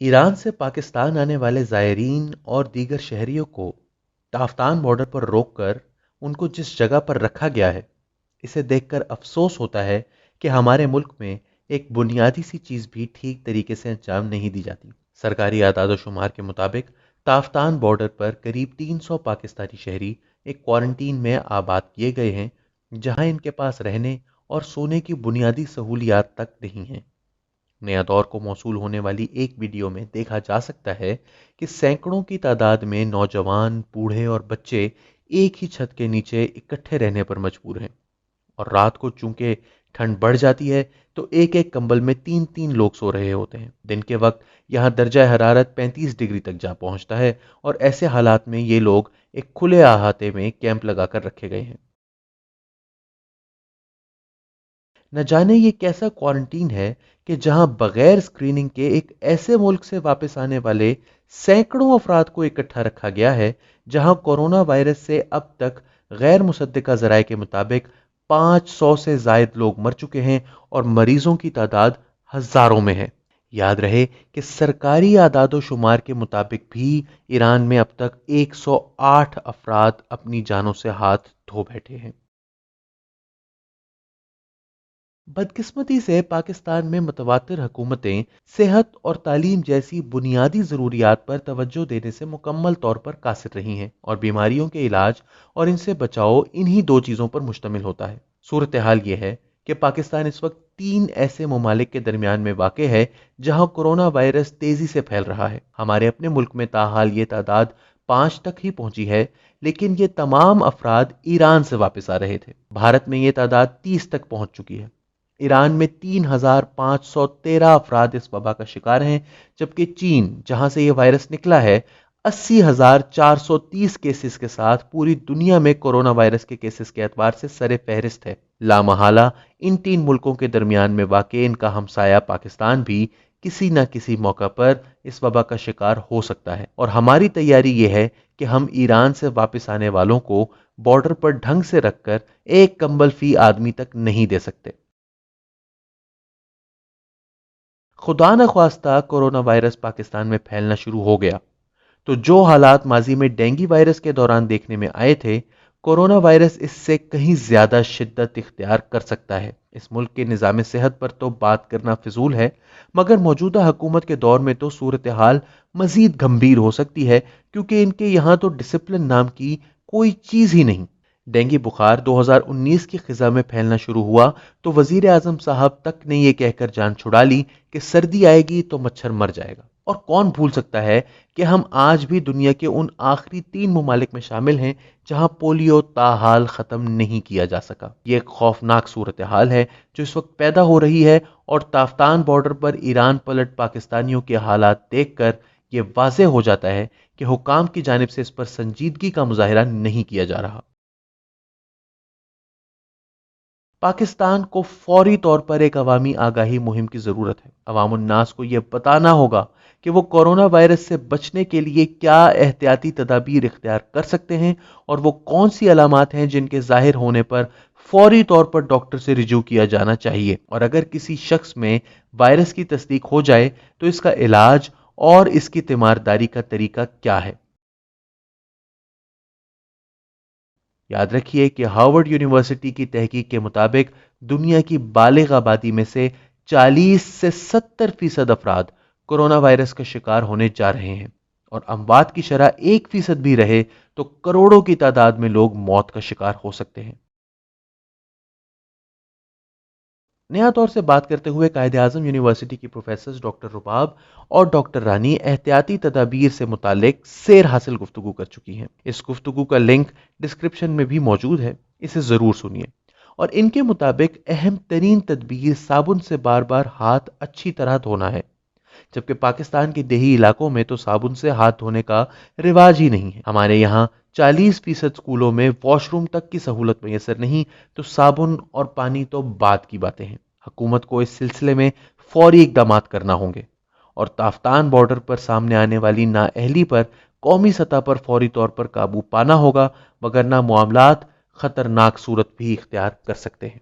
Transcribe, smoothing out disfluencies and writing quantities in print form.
ایران سے پاکستان آنے والے زائرین اور دیگر شہریوں کو تافتان بارڈر پر روک کر ان کو جس جگہ پر رکھا گیا ہے، اسے دیکھ کر افسوس ہوتا ہے کہ ہمارے ملک میں ایک بنیادی سی چیز بھی ٹھیک طریقے سے انجام نہیں دی جاتی۔ سرکاری اعداد و شمار کے مطابق تافتان بارڈر پر قریب 300 پاکستانی شہری ایک کوارنٹین میں آباد کیے گئے ہیں، جہاں ان کے پاس رہنے اور سونے کی بنیادی سہولیات تک نہیں ہیں۔ نیا دور کو موصول ہونے والی ایک ویڈیو میں دیکھا جا سکتا ہے کہ سینکڑوں کی تعداد میں نوجوان، بوڑھے اور بچے ایک ہی چھت کے نیچے اکٹھے رہنے پر مجبور ہیں، اور رات کو چونکہ ٹھنڈ بڑھ جاتی ہے تو ایک ایک کمبل میں تین تین لوگ سو رہے ہوتے ہیں۔ دن کے وقت یہاں درجہ حرارت 35 ڈگری تک جا پہنچتا ہے، اور ایسے حالات میں یہ لوگ ایک کھلے احاطے میں کیمپ لگا کر رکھے گئے ہیں۔ نہ جانے یہ کیسا کوارنٹین ہے کہ جہاں بغیر اسکریننگ کے ایک ایسے ملک سے واپس آنے والے سینکڑوں افراد کو اکٹھا رکھا گیا ہے جہاں کورونا وائرس سے اب تک غیر مصدقہ ذرائع کے مطابق 500 سے زائد لوگ مر چکے ہیں اور مریضوں کی تعداد ہزاروں میں ہے۔ یاد رہے کہ سرکاری اعداد و شمار کے مطابق بھی ایران میں اب تک 108 افراد اپنی جانوں سے ہاتھ دھو بیٹھے ہیں۔ بدقسمتی سے پاکستان میں متواتر حکومتیں صحت اور تعلیم جیسی بنیادی ضروریات پر توجہ دینے سے مکمل طور پر قاصر رہی ہیں، اور بیماریوں کے علاج اور ان سے بچاؤ انہی دو چیزوں پر مشتمل ہوتا ہے۔ صورتحال یہ ہے کہ پاکستان اس وقت 3 ایسے ممالک کے درمیان میں واقع ہے جہاں کورونا وائرس تیزی سے پھیل رہا ہے۔ ہمارے اپنے ملک میں تاحال یہ تعداد 5 تک ہی پہنچی ہے، لیکن یہ تمام افراد ایران سے واپس آ رہے تھے۔ بھارت میں یہ تعداد 30 تک پہنچ چکی ہے۔ ایران میں 3513 افراد اس وبا کا شکار ہیں، جبکہ چین، جہاں سے یہ وائرس نکلا ہے، 80,430 کیسز کے ساتھ پوری دنیا میں کورونا وائرس کے کیسز کے اعتبار سے سر فہرست ہے۔ لامحالہ ان 3 ملکوں کے درمیان میں واقع ان کا ہمسایہ پاکستان بھی کسی نہ کسی موقع پر اس وبا کا شکار ہو سکتا ہے، اور ہماری تیاری یہ ہے کہ ہم ایران سے واپس آنے والوں کو بارڈر پر ڈھنگ سے رکھ کر ایک کمبل فی آدمی تک نہیں دے سکتے۔ خدا نخواستہ کورونا وائرس پاکستان میں پھیلنا شروع ہو گیا تو جو حالات ماضی میں ڈینگی وائرس کے دوران دیکھنے میں آئے تھے، کورونا وائرس اس سے کہیں زیادہ شدت اختیار کر سکتا ہے۔ اس ملک کے نظام صحت پر تو بات کرنا فضول ہے، مگر موجودہ حکومت کے دور میں تو صورتحال مزید گمبھیر ہو سکتی ہے، کیونکہ ان کے یہاں تو ڈسپلن نام کی کوئی چیز ہی نہیں۔ ڈینگی بخار 2019 کی خزاں میں پھیلنا شروع ہوا تو وزیر اعظم صاحب تک نے یہ کہہ کر جان چھڑا لی کہ سردی آئے گی تو مچھر مر جائے گا، اور کون بھول سکتا ہے کہ ہم آج بھی دنیا کے ان آخری 3 ممالک میں شامل ہیں جہاں پولیو تاحال ختم نہیں کیا جا سکا۔ یہ ایک خوفناک صورتحال ہے جو اس وقت پیدا ہو رہی ہے، اور تافتان بارڈر پر ایران پلٹ پاکستانیوں کے حالات دیکھ کر یہ واضح ہو جاتا ہے کہ حکام کی جانب سے اس پر سنجیدگی کا مظاہرہ نہیں کیا جا رہا۔ پاکستان کو فوری طور پر ایک عوامی آگاہی مہم کی ضرورت ہے۔ عوام الناس کو یہ بتانا ہوگا کہ وہ کورونا وائرس سے بچنے کے لیے کیا احتیاطی تدابیر اختیار کر سکتے ہیں، اور وہ کون سی علامات ہیں جن کے ظاہر ہونے پر فوری طور پر ڈاکٹر سے رجوع کیا جانا چاہیے، اور اگر کسی شخص میں وائرس کی تصدیق ہو جائے تو اس کا علاج اور اس کی تیمارداری کا طریقہ کیا ہے۔ یاد رکھیے کہ ہارورڈ یونیورسٹی کی تحقیق کے مطابق دنیا کی بالغ آبادی میں سے 40 سے 70% افراد کورونا وائرس کا شکار ہونے جا رہے ہیں، اور اموات کی شرح 1% بھی رہے تو کروڑوں کی تعداد میں لوگ موت کا شکار ہو سکتے ہیں۔ نیا طور سے بات کرتے ہوئے قائد اعظم یونیورسٹی کی پروفیسرز ڈاکٹر رباب اور ڈاکٹر رانی احتیاطی تدابیر سے متعلق سیر حاصل گفتگو کر چکی ہیں۔ اس گفتگو کا لنک ڈسکرپشن میں بھی موجود ہے، اسے ضرور سنیے۔ اور ان کے مطابق اہم ترین تدبیر صابن سے بار بار ہاتھ اچھی طرح دھونا ہے، جبکہ پاکستان کے دیہی علاقوں میں تو صابن سے ہاتھ دھونے کا رواج ہی نہیں ہے۔ ہمارے یہاں 40% اسکولوں میں واش روم تک کی سہولت میسر نہیں، تو صابن اور پانی تو بعد کی باتیں ہیں۔ حکومت کو اس سلسلے میں فوری اقدامات کرنا ہوں گے، اور تافتان بارڈر پر سامنے آنے والی نااہلی پر قومی سطح پر فوری طور پر قابو پانا ہوگا، وگرنہ معاملات خطرناک صورت بھی اختیار کر سکتے ہیں۔